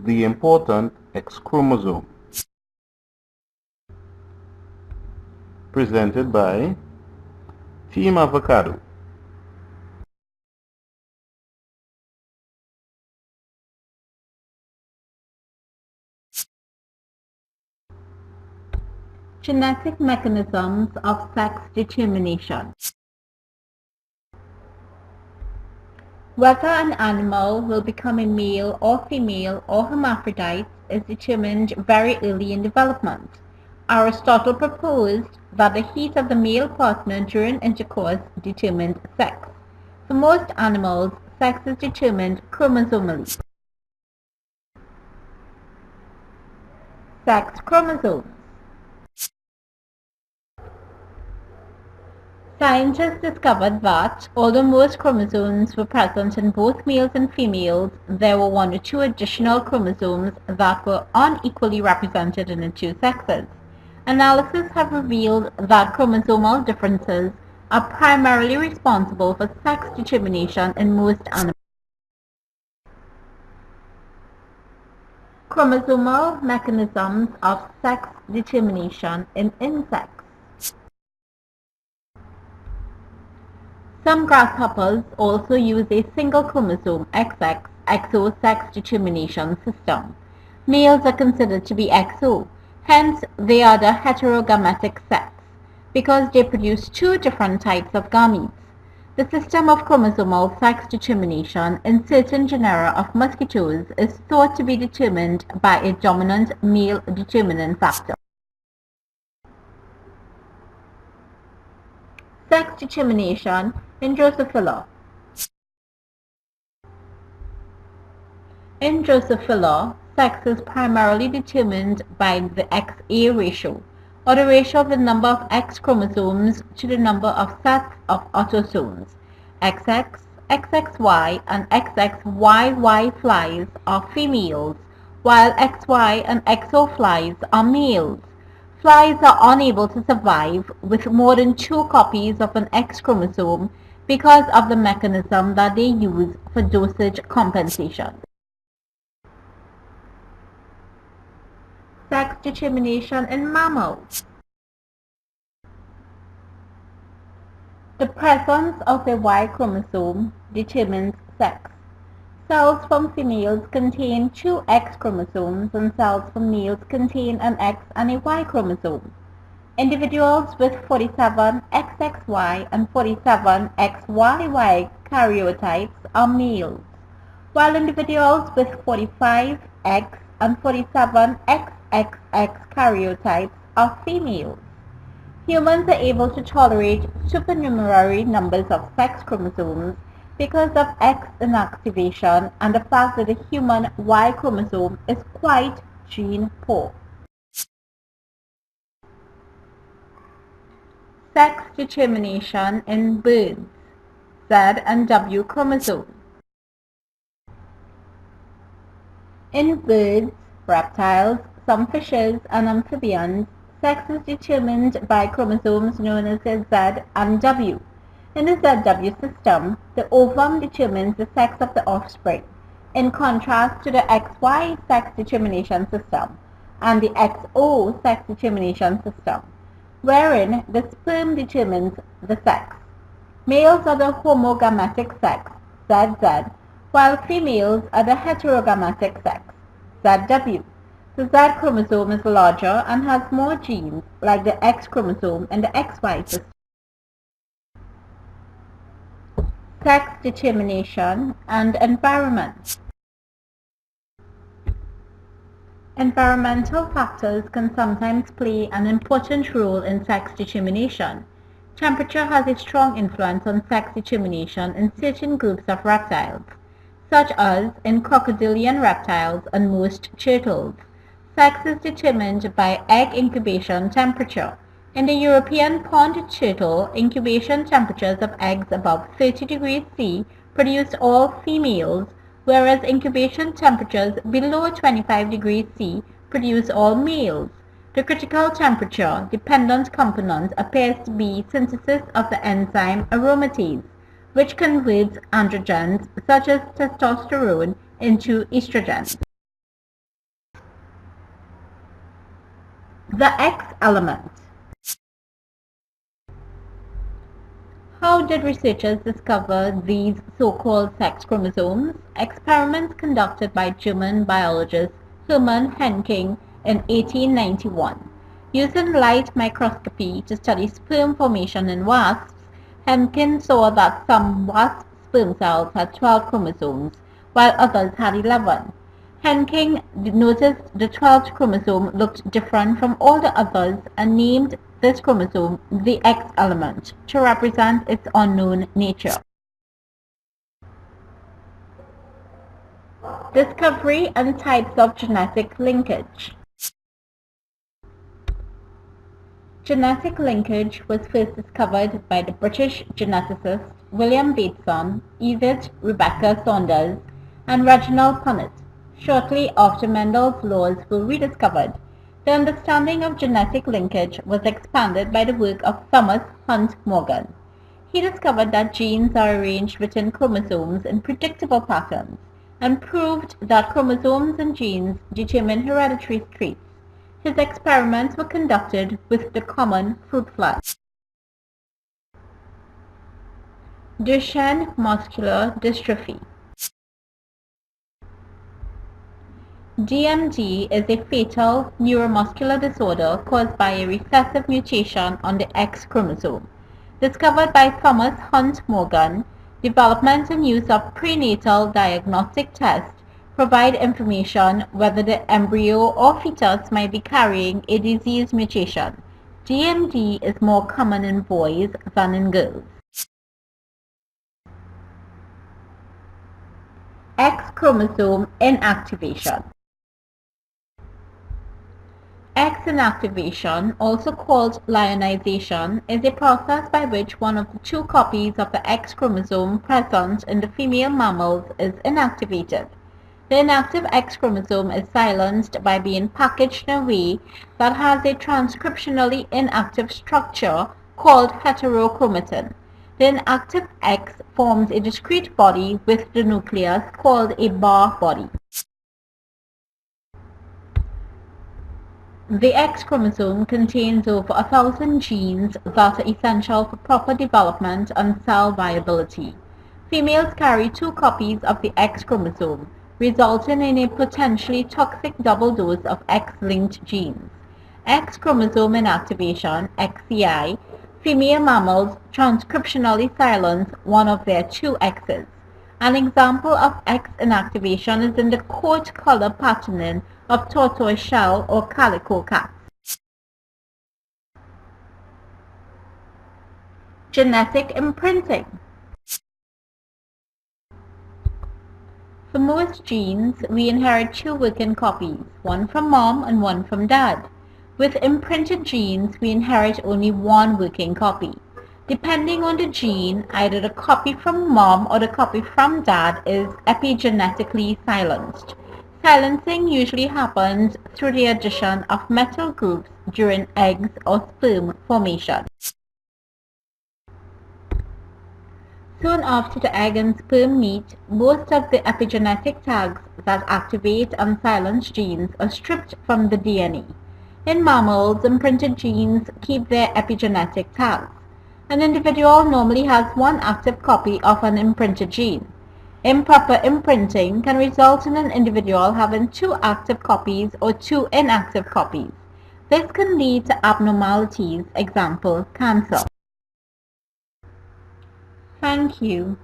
the important X chromosome, presented by Team Avocado. Genetic mechanisms of sex determination. Whether an animal will become a male or female or hermaphrodite is determined very early in development. Aristotle proposed that the heat of the male partner during intercourse determined sex. For most animals, sex is determined chromosomally. Sex chromosomes. Scientists discovered that, although most chromosomes were present in both males and females, there were one or two additional chromosomes that were unequally represented in the two sexes. Analysis have revealed that chromosomal differences are primarily responsible for sex determination in most animals. Chromosomal mechanisms of sex determination in insects. Some grasshoppers also use a single chromosome XX XO sex determination system. Males are considered to be XO, hence they are the heterogametic sex, because they produce two different types of gametes. The system of chromosomal sex determination in certain genera of mosquitoes is thought to be determined by a dominant male determining factor. Sex determination in Drosophila. In Drosophila, sex is primarily determined by the XA ratio, or the ratio of the number of X chromosomes to the number of sets of autosomes. XX, XXY, and XXYY flies are females, while XY and XO flies are males. Flies are unable to survive with more than two copies of an X chromosome because of the mechanism that they use for dosage compensation. Sex determination in mammals. The presence of a Y chromosome determines sex. Cells from females contain two X chromosomes and cells from males contain an X and a Y chromosome. Individuals with 47 XXY and 47 XYY karyotypes are males, while individuals with 45 X and 47 XXX karyotypes are females. Humans are able to tolerate supernumerary numbers of sex chromosomes because of X inactivation and the fact that the human Y chromosome is quite gene poor. Sex determination in birds. Z and W chromosome. In birds, reptiles, some fishes, and amphibians, sex is determined by chromosomes known as the Z and W. In the ZW system, the ovum determines the sex of the offspring, in contrast to the XY sex determination system and the XO sex determination system, wherein the sperm determines the sex. Males are the homogametic sex, ZZ, while females are the heterogametic sex, ZW. The Z chromosome is larger and has more genes, like the X chromosome in the XY system. Sex determination and environment. Environmental factors can sometimes play an important role in sex determination. Temperature has a strong influence on sex determination in certain groups of reptiles, such as in crocodilian reptiles and most turtles. Sex is determined by egg incubation temperature. In the European pond turtle, incubation temperatures of eggs above 30 degrees C produce all females, whereas incubation temperatures below 25 degrees C produce all males. The critical temperature dependent component appears to be synthesis of the enzyme aromatase, which converts androgens such as testosterone into estrogens. The X element. How did researchers discover these so-called sex chromosomes? Experiments conducted by German biologist Hermann Henking in 1891. Using light microscopy to study sperm formation in wasps, Henkin saw that some wasp sperm cells had 12 chromosomes, while others had 11. Henking noticed the 12th chromosome looked different from all the others and named this chromosome the X element to represent its unknown nature. Discovery and types of genetic linkage. Genetic linkage was first discovered by the British geneticist William Bateson, Edith Rebecca Saunders, and Reginald Punnett. Shortly after Mendel's laws were rediscovered, the understanding of genetic linkage was expanded by the work of Thomas Hunt Morgan. He discovered that genes are arranged within chromosomes in predictable patterns and proved that chromosomes and genes determine hereditary traits. His experiments were conducted with the common fruit fly. Duchenne muscular dystrophy. DMD is a fatal neuromuscular disorder caused by a recessive mutation on the X chromosome. Discovered by Thomas Hunt Morgan, development and use of prenatal diagnostic tests provide information whether the embryo or fetus might be carrying a disease mutation. DMD is more common in boys than in girls. X chromosome inactivation. X inactivation, also called lionization, is a process by which one of the two copies of the X chromosome present in the female mammals is inactivated. The inactive X chromosome is silenced by being packaged in a way that has a transcriptionally inactive structure called heterochromatin. The inactive X forms a discrete body with the nucleus called a Barr body. The X chromosome contains over 1,000 genes that are essential for proper development and cell viability. Females carry 2 copies of the X chromosome, resulting in a potentially toxic double dose of X-linked genes. X chromosome inactivation, XCI, female mammals transcriptionally silence one of their 2 X's. An example of X inactivation is in the coat color patterning of tortoiseshell or calico cats. Genetic imprinting. For most genes, we inherit 2 working copies, one from mom and one from dad. With imprinted genes, we inherit only 1 working copy. Depending on the gene, either the copy from mom or the copy from dad is epigenetically silenced. Silencing usually happens through the addition of metal groups during eggs or sperm formation. Soon after the egg and sperm meet, most of the epigenetic tags that activate and silence genes are stripped from the DNA. In mammals, imprinted genes keep their epigenetic tags. An individual normally has 1 active copy of an imprinted gene. Improper imprinting can result in an individual having 2 active copies or 2 inactive copies. This can lead to abnormalities, example, cancer. Thank you.